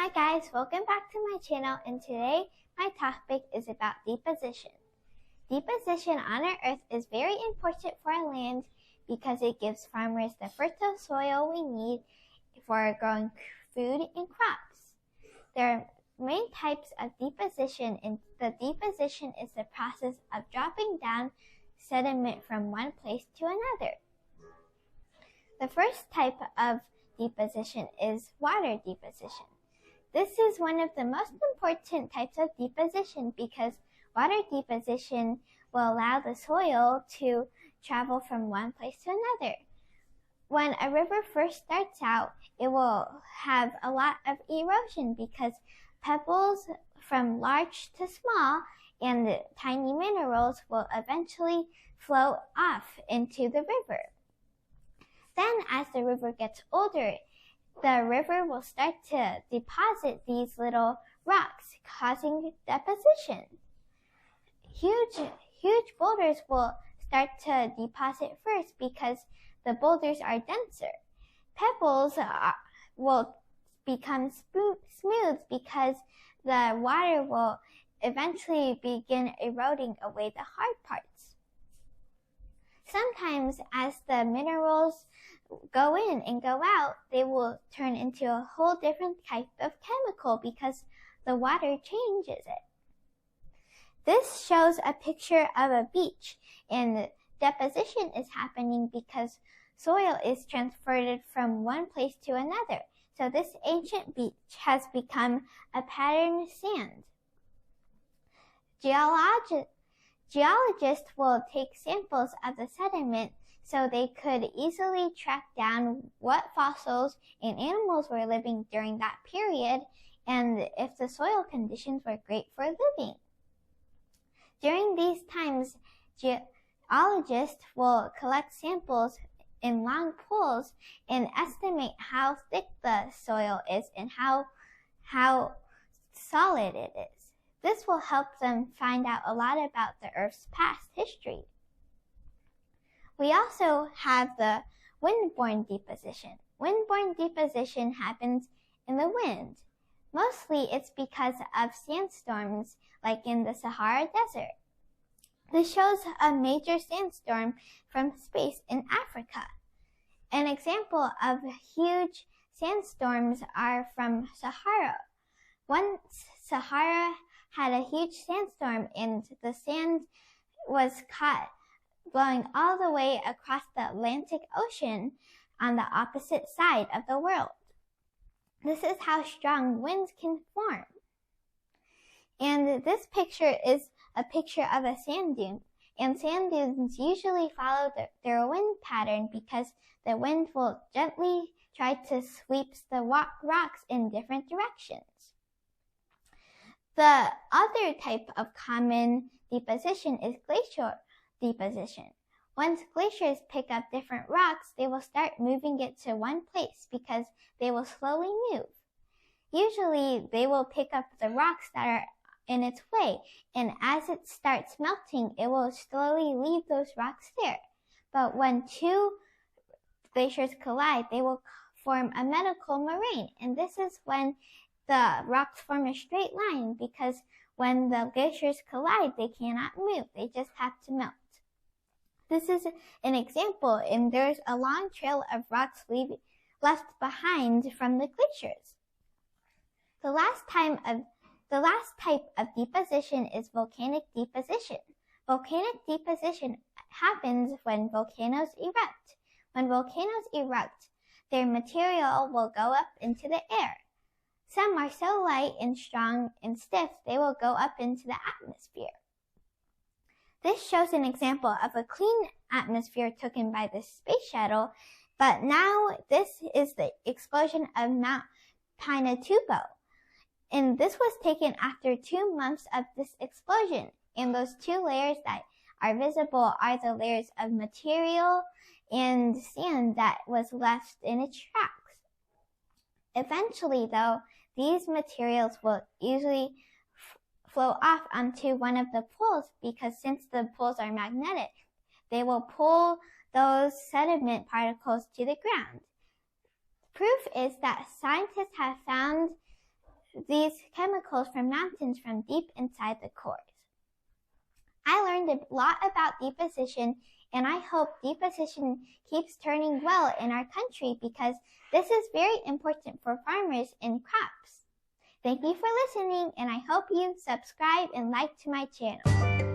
Hi guys, welcome back to my channel, and today my topic is about deposition. Deposition on our earth is very important for our land because it gives farmers the fertile soil we need for growing food and crops. There are main types of deposition, and the deposition is the process of dropping down sediment from one place to another. The first type of deposition is water deposition. This is one of the most important types of deposition because water deposition will allow the soil to travel from one place to another. When a river first starts out, it will have a lot of erosion because pebbles from large to small and tiny minerals will eventually flow off into the river. Then as the river gets older, the river will start to deposit these little rocks, causing deposition. Huge boulders will start to deposit first because the boulders are denser. Pebbles will become smooth because the water will eventually begin eroding away the hard parts. Sometimes as the minerals go in and go out, they will turn into a whole different type of chemical because the water changes it. This shows a picture of a beach, and deposition is happening because soil is transferred from one place to another. So this ancient beach has become a patterned sand. Geologists will take samples of the sediment so they could easily track down what fossils and animals were living during that period and if the soil conditions were great for living. During these times, geologists will collect samples in long pools and estimate how thick the soil is and how solid it is. This will help them find out a lot about the Earth's past history. We also have the windborne deposition. Windborne deposition happens in the wind. Mostly it's because of sandstorms like in the Sahara Desert. This shows a major sandstorm from space in Africa. An example of huge sandstorms are from Sahara. Once Sahara had a huge sandstorm and the sand was caught blowing all the way across the Atlantic Ocean on the opposite side of the world. This is how strong winds can form. And this picture is a picture of a sand dune. And sand dunes usually follow their wind pattern because the wind will gently try to sweep the rocks in different directions. The other type of common deposition is glacial deposition. Once glaciers pick up different rocks, they will start moving it to one place because they will slowly move. Usually, they will pick up the rocks that are in its way, and as it starts melting, it will slowly leave those rocks there. But when two glaciers collide, they will form a medical moraine, and this is when the rocks form a straight line because when the glaciers collide, they cannot move. They just have to melt. This is an example, and there's a long trail of rocks left behind from the glaciers. The last type of deposition is volcanic deposition. Volcanic deposition happens when volcanoes erupt. When volcanoes erupt, their material will go up into the air. Some are so light and strong and stiff, they will go up into the atmosphere. This shows an example of a clean atmosphere taken by the space shuttle, but now this is the explosion of Mount Pinatubo. And this was taken after 2 months of this explosion, and those two layers that are visible are the layers of material and sand that was left in its tracks. Eventually, though, these materials will usually flow off onto one of the poles because since the poles are magnetic, they will pull those sediment particles to the ground. Proof is that scientists have found these chemicals from mountains from deep inside the cores. I learned a lot about deposition, and I hope deposition keeps turning well in our country because this is very important for farmers and crops. Thank you for listening, and I hope you subscribe and like to my channel.